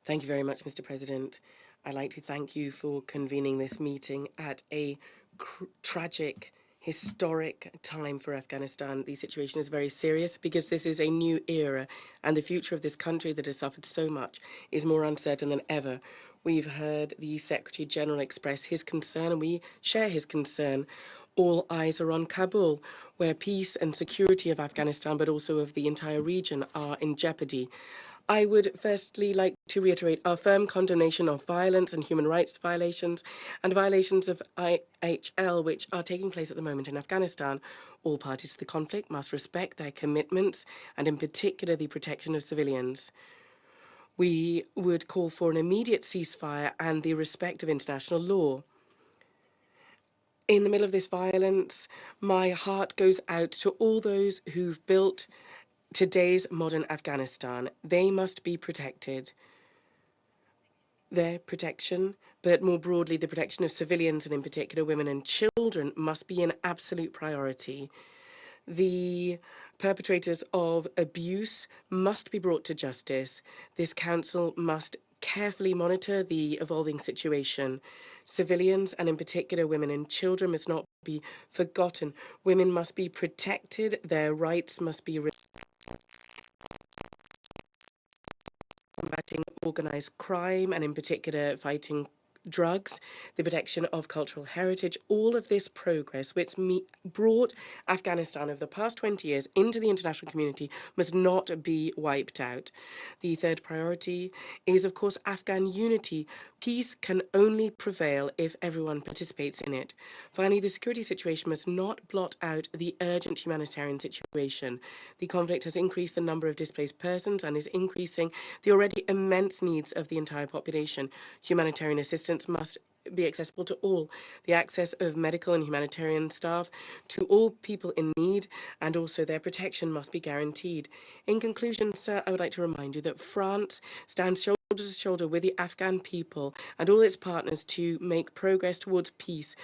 Thank you very much, Mr. President. I'd like to thank you for convening this meeting at a tragic, historic time for Afghanistan. The situation is very serious because this is a new era and the future of this country that has suffered so much is more uncertain than ever. We've heard the Secretary General express his concern and we share his concern. All eyes are on Kabul, where peace and security of Afghanistan, but also of the entire region, are in jeopardy. I would firstly like to reiterate our firm condemnation of violence and human rights violations and violations of IHL which are taking place at the moment in Afghanistan. All parties to the conflict must respect their commitments and in particular the protection of civilians. We would call for an immediate ceasefire and the respect of international law. In the middle of this violence, my heart goes out to all those who've built today's modern Afghanistan. They must be protected. Their protection, but more broadly, the protection of civilians and in particular women and children must be an absolute priority. The perpetrators of abuse must be brought to justice. This council must carefully monitor the evolving situation. Civilians, and in particular women and children, must not be forgotten. Women must be protected. Their rights must be respected. Combating organized crime and in particular fighting drugs, the protection of cultural heritage, all of this progress which brought Afghanistan over the past 20 years into the international community must not be wiped out. The third priority is, of course, Afghan unity. Peace can only prevail if everyone participates in it. Finally, the security situation must not blot out the urgent humanitarian situation. The conflict has increased the number of displaced persons and is increasing the already immense needs of the entire population. Humanitarian assistance must be accessible to all. The access of medical and humanitarian staff to all people in need and also their protection must be guaranteed. In conclusion, sir, I would like to remind you that France stands shoulder to shoulder with the Afghan people and all its partners to make progress towards peace.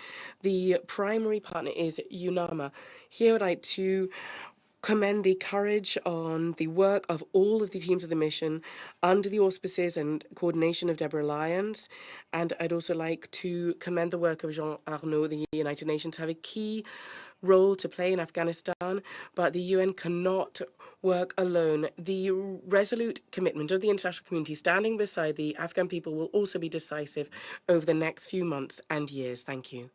The primary partner is UNAMA. Here I would like to commend the courage on the work of all of the teams of the mission under the auspices and coordination of Deborah Lyons. And I'd also like to commend the work of Jean Arnaud. The United Nations have a key role to play in Afghanistan, but the UN cannot work alone. The resolute commitment of the international community standing beside the Afghan people will also be decisive over the next few months and years. Thank you.